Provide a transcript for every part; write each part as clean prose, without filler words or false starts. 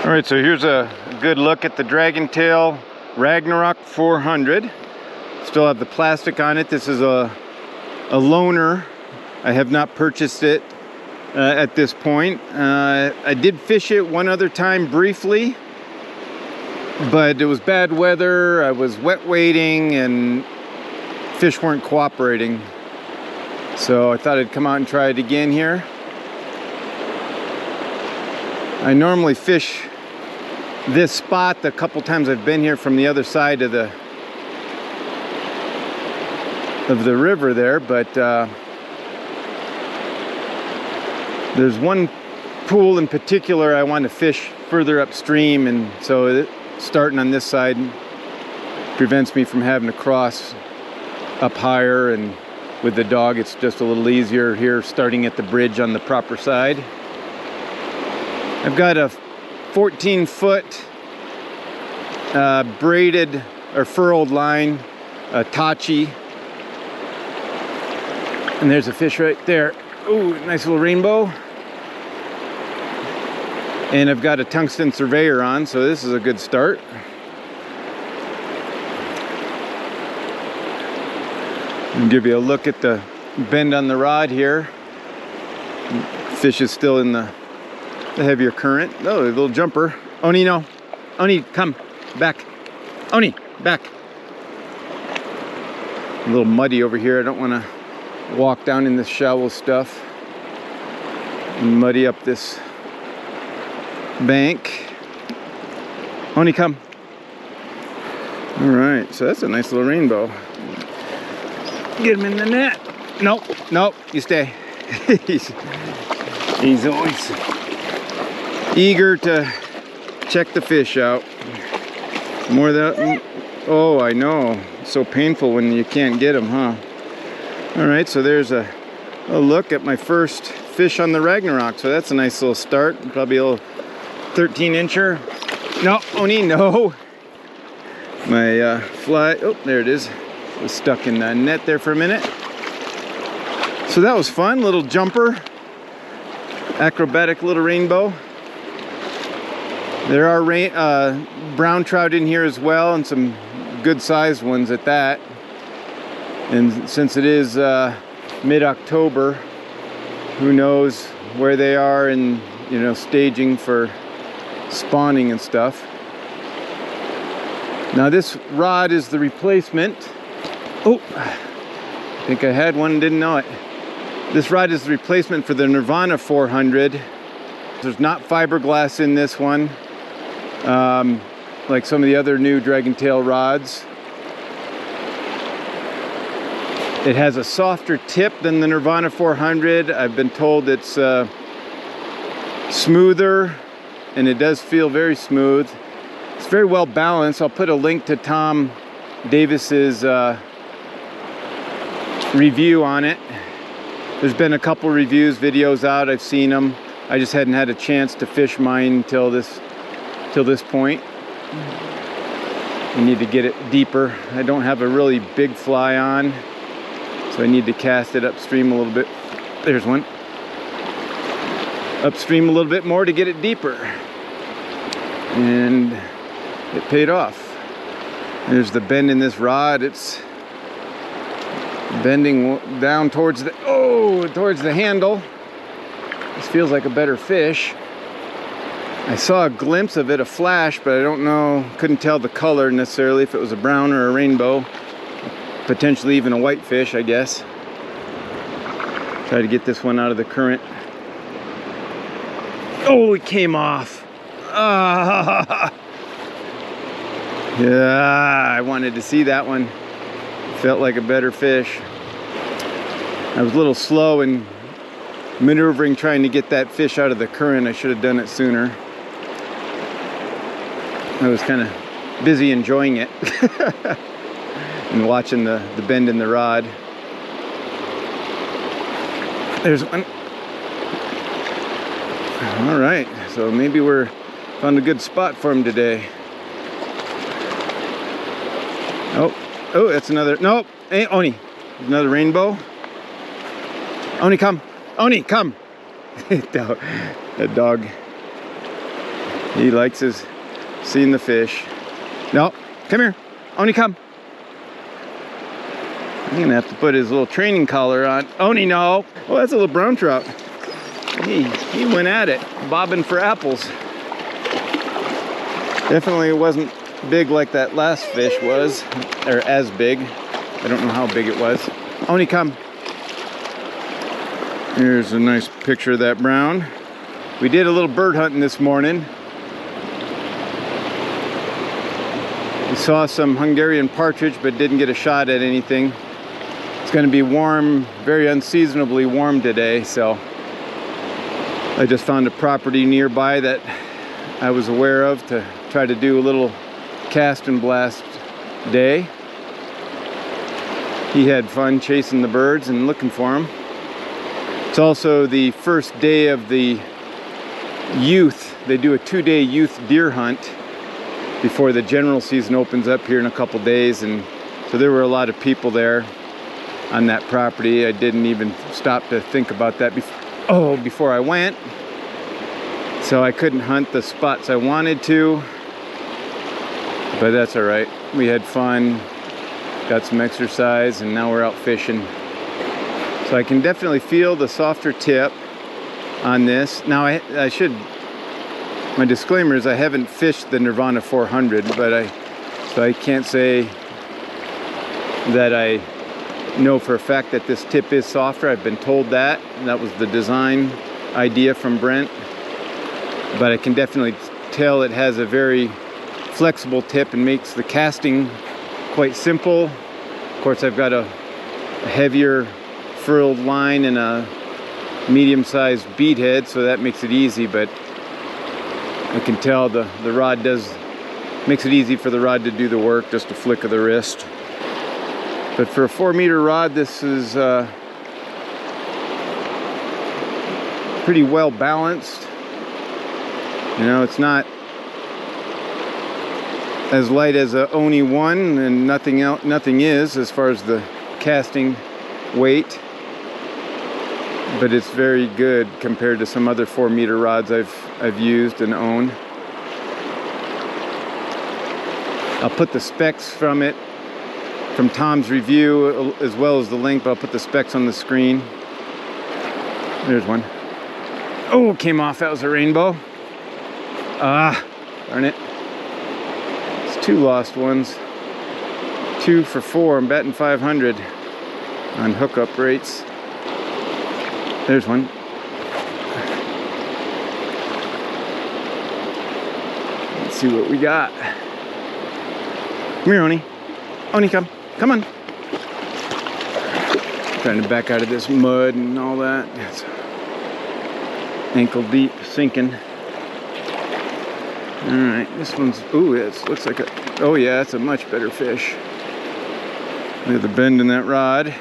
All right, so here's a good look at the Dragontail RAGNAROK 400. Still have the plastic on it. This is a loaner. I have not purchased it at this point. I did fish it one other time briefly, but it was bad weather. I was wet wading and fish weren't cooperating. So I thought I'd come out and try it again here. I normally fish this spot the couple times I've been here from the other side of the river there, but there's one pool in particular I want to fish further upstream, and so starting on this side prevents me from having to cross up higher, and with the dog it's just a little easier here starting at the bridge on the proper side. I've got a 14-foot braided or furled line, a Tachi, and there's a fish right there. Ooh, nice little rainbow. And I've got a tungsten surveyor on, so this is a good start. I'll give you a look at the bend on the rod here. Fish is still in the heavier current. Oh, a little jumper. Oni, no. Oni, come. Back. Oni, back. A little muddy over here. I don't want to walk down in this shallow stuff and muddy up this bank. Oni, come. All right, so that's a nice little rainbow. Get him in the net. Nope, nope, you stay. He's always eager to check the fish out. More that. Oh, I know. It's so painful when you can't get them, huh? All right, so there's a look at my first fish on the RAGNAROK. So that's a nice little start. Probably a little 13-incher. No, Oni, no. My fly. Oh, there it is. It was stuck in the net there for a minute. So that was fun. Little jumper. Acrobatic little rainbow. There are brown trout in here as well, and some good sized ones at that. And since it is mid-October, who knows where they are and, you know, staging for spawning and stuff. Now this rod is the replacement. Oh, I think I had one and didn't know it. This rod is the replacement for the Nirvana 400. There's not fiberglass in this one, like some of the other new Dragontail rods. It has a softer tip than the Nirvana 400. I've been told it's smoother, and it does feel very smooth. It's very well balanced. I'll put a link to Tom Davis's review on it. There's been a couple reviews, videos out. I've seen them. I just hadn't had a chance to fish mine till this point. I need to get it deeper. I don't have a really big fly on, so I need to cast it upstream a little bit. There's one. Upstream a little bit more to get it deeper. And it paid off. There's the bend in this rod. It's bending down towards the handle. This feels like a better fish. I saw a glimpse of it, a flash, but I don't know, couldn't tell the color necessarily, if it was a brown or a rainbow. Potentially even a white fish, I guess. Try to get this one out of the current. Oh, it came off. Ah. Yeah, I wanted to see that one. Felt like a better fish. I was a little slow in maneuvering, trying to get that fish out of the current. I should have done it sooner. I was kind of busy enjoying it and watching the bend in the rod. There's one. All right, so maybe we're found a good spot for him today. Oh, that's another. Nope. Hey, Oni. Another rainbow. Oni, come. Oni, come. That dog. He likes seeing the fish. No, come here. Oni, come. I'm gonna have to put his little training collar on. Oni, no. Oh, that's a little brown trout. He went at it, bobbing for apples. Definitely wasn't big like that last fish was, or as big. I don't know how big it was. Oni, come. Here's a nice picture of that brown. We did a little bird hunting this morning. We saw some Hungarian partridge, but didn't get a shot at anything. It's going to be warm, very unseasonably warm today, so I just found a property nearby that I was aware of to try to do a little cast and blast day. He had fun chasing the birds and looking for them. It's also the first day of the youth. They do a 2-day youth deer hunt before the general season opens up here in a couple days, and so there were a lot of people there on that property. I didn't even stop to think about that before I went, so I couldn't hunt the spots I wanted to, but that's all right. We had fun, got some exercise, and now we're out fishing. So I can definitely feel the softer tip on this. Now my disclaimer is I haven't fished the Nirvana 400, so I can't say that I know for a fact that this tip is softer. I've been told that, and that was the design idea from Brent. But I can definitely tell it has a very flexible tip and makes the casting quite simple. Of course, I've got a heavier frilled line and a medium-sized bead head, so that makes it easy, but I can tell the rod makes it easy for the rod to do the work, just a flick of the wrist. But for a 4-meter rod, this is pretty well balanced. You know, it's not as light as a Oni 1, and nothing is as far as the casting weight, but it's very good compared to some other 4-meter rods I've used and own. I'll put the specs from Tom's review, as well as the link, but I'll put the specs on the screen. There's one. Oh, it came off. That was a rainbow. Ah, darn it. It's 2 lost ones. 2 for 4. I'm betting 500 on hookup rates. There's one. Let's see what we got. Come here, Oni. Oni, come. Come on. Trying to back out of this mud and all that. It's ankle deep sinking. Alright, this one's, ooh, it looks like oh yeah, it's a much better fish. Look at the bend in that rod.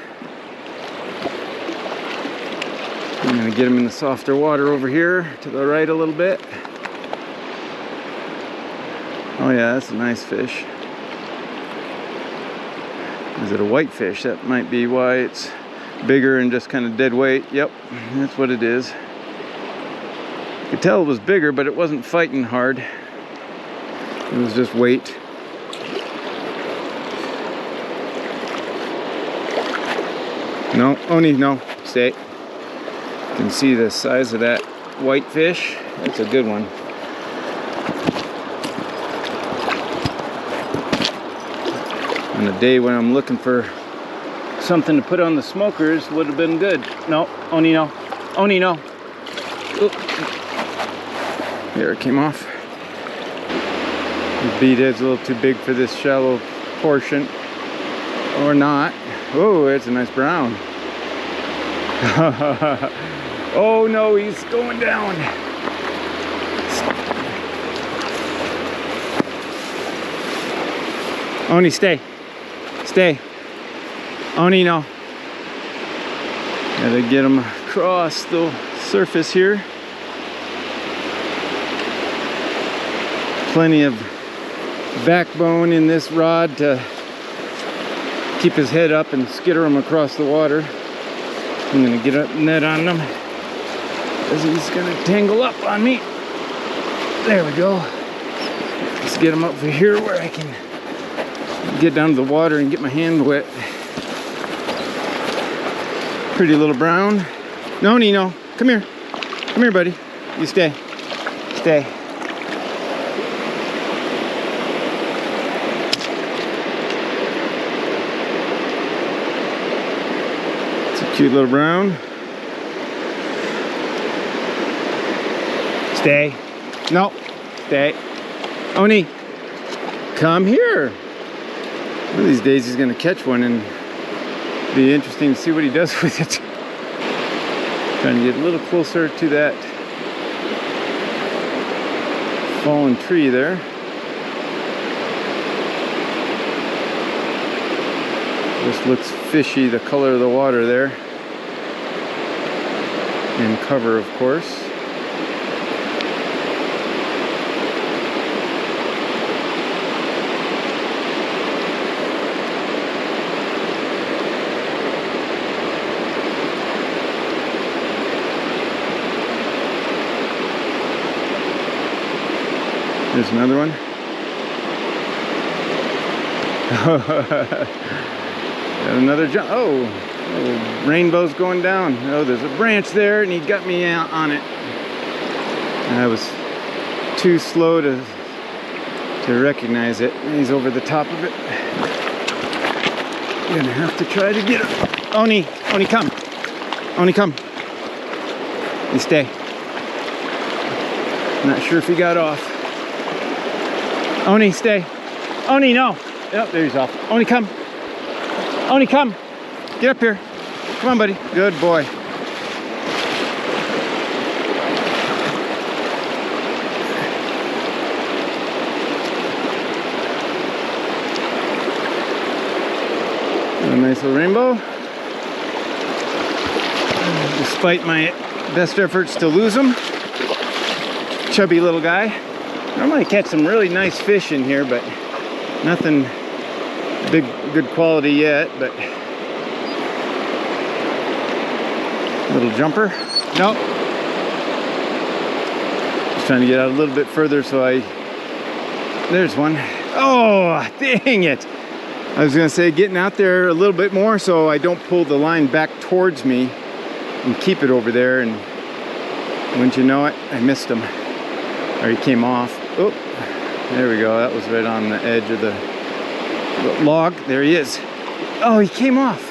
I'm going to get him in the softer water over here to the right a little bit. Oh yeah, that's a nice fish. Is it a whitefish? That might be why it's bigger and just kind of dead weight. Yep, that's what it is. You could tell it was bigger, but it wasn't fighting hard. It was just weight. No, Oni, no, stay. You can see the size of that whitefish. That's a good one. On a day when I'm looking for something to put on the smokers, would have been good. No, Oni, no. Oni, no. Oop. There, it came off. The bead head's a little too big for this shallow portion. Or not. Oh, it's a nice brown. Oh no, he's going down. Oni, stay. Stay. Oni, no. Gotta get him across the surface here. Plenty of backbone in this rod to keep his head up and skitter him across the water. I'm gonna get a net on him because he's gonna tangle up on me. There we go. Let's get them up for here where I can get down to the water and get my hand wet. Pretty little brown. No, Nino, come here. Come here, buddy. You stay. Stay. It's a cute little brown. Stay. No. Stay. Oni, come here. One of these days he's going to catch one and be interesting to see what he does with it. Trying to get a little closer to that fallen tree there. This looks fishy, the color of the water there. And cover, of course. There's another one. Got another jump. Oh, rainbow's going down. Oh, there's a branch there, and he got me on it. I was too slow to recognize it. He's over the top of it. I'm gonna have to try to get him. Oni, Oni, come. Oni, come. You stay. Not sure if he got off. Oni, stay. Oni, no. Yep, there he's off. Oni, come. Oni, come. Get up here. Come on, buddy. Good boy. A nice little rainbow. Despite my best efforts to lose him. Chubby little guy. Normally catch some really nice fish in here, but nothing good quality yet. But little jumper. Nope. Just trying to get out a little bit further so there's one. Oh, dang it. I was gonna say getting out there a little bit more so I don't pull the line back towards me and keep it over there, and wouldn't you know it, I missed him. Or he came off. Oh, there we go. That was right on the edge of the log. There he is. Oh, he came off.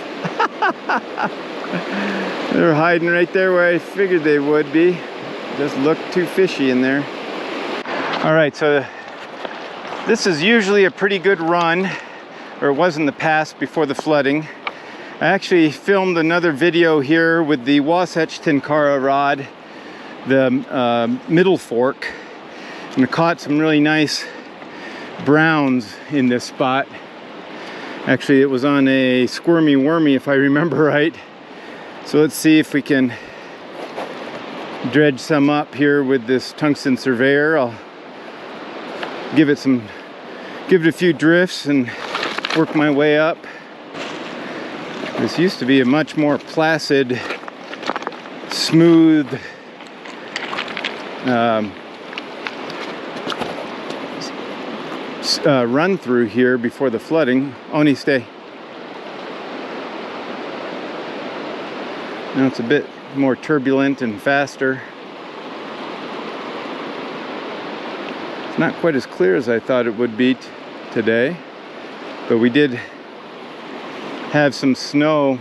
They were hiding right there where I figured they would be. Just looked too fishy in there. All right, so this is usually a pretty good run, or it was in the past before the flooding. I actually filmed another video here with the Wasatch Tenkara rod, the middle fork. And I caught some really nice browns in this spot. Actually, it was on a squirmy wormy, if I remember right. So let's see if we can dredge some up here with this tungsten surveyor. I'll give it a few drifts and work my way up. This used to be a much more placid, smooth, run through here before the flooding. Oni, stay. Now it's a bit more turbulent and faster. It's not quite as clear as I thought it would be today, but we did have some snow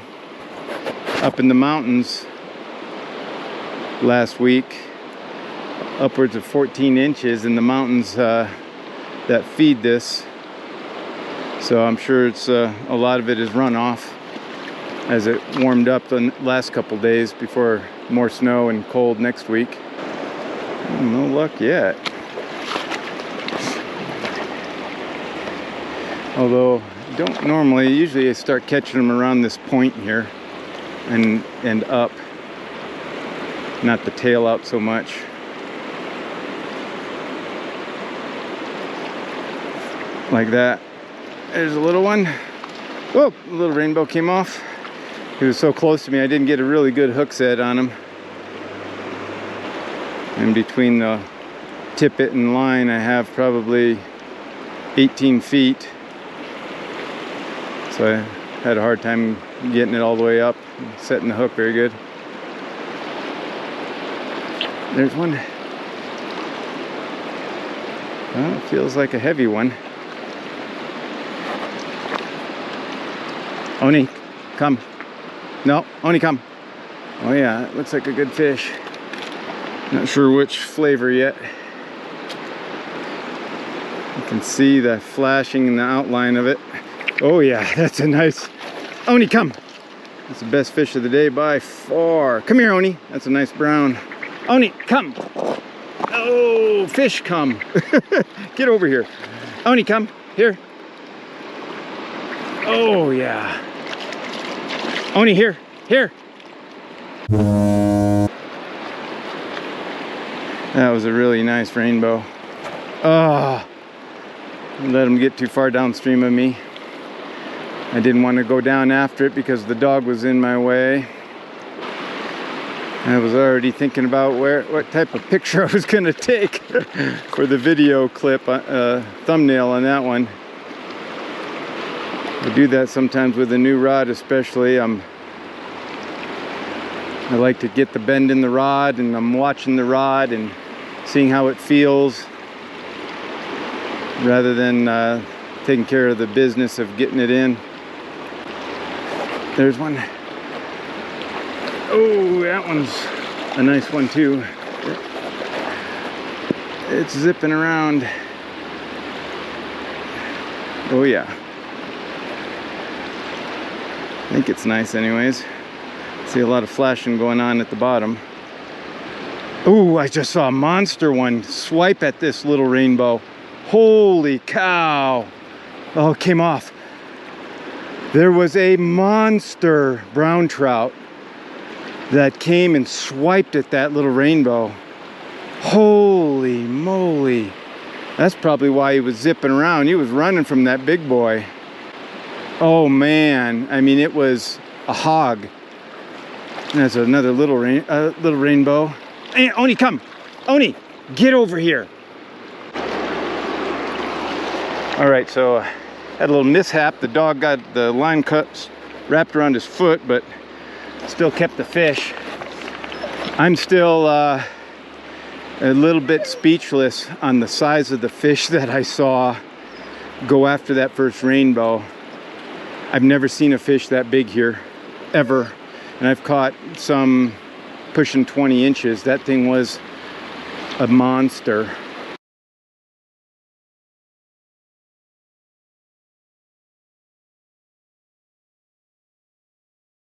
up in the mountains last week, upwards of 14 inches in the mountains that feed this. So I'm sure it's a lot of it is runoff as it warmed up the last couple days before more snow and cold next week. No luck yet. Although don't normally, usually I start catching them around this point here and up, not the tail out so much. Like that. There's a little one. Whoa, a little rainbow came off. He was so close to me I didn't get a really good hook set on him. In between the tippet and line, I have probably 18 feet. So I had a hard time getting it all the way up, setting the hook very good. There's one. Well, it feels like a heavy one. Oni, come. No, Oni, come. Oh yeah, it looks like a good fish. Not sure which flavor yet. You can see the flashing in the outline of it. Oh yeah, that's a nice... Oni, come. That's the best fish of the day by far. Come here, Oni. That's a nice brown. Oni, come. Oh, fish, come. Get over here. Oni, come. Here. Oh yeah. Oni, here. Here. That was a really nice rainbow. Oh, let him get too far downstream of me. I didn't want to go down after it because the dog was in my way. I was already thinking about what type of picture I was going to take for the video clip, thumbnail on that one. I do that sometimes with a new rod, especially. I like to get the bend in the rod, and I'm watching the rod and seeing how it feels, rather than taking care of the business of getting it in. There's one. Oh, that one's a nice one too. It's zipping around. Oh yeah. I think it's nice anyways. See a lot of flashing going on at the bottom. Oh, I just saw a monster one swipe at this little rainbow. Holy cow. Oh, it came off. There was a monster brown trout that came and swiped at that little rainbow. Holy moly. That's probably why he was zipping around. He was running from that big boy. Oh man, I mean, it was a hog. There's another little rainbow. Hey, Oni, come. Oni, get over here. All right, so I had a little mishap. The dog got the line cuts wrapped around his foot, but still kept the fish. I'm still a little bit speechless on the size of the fish that I saw go after that first rainbow. I've never seen a fish that big here, ever. And I've caught some pushing 20 inches. That thing was a monster.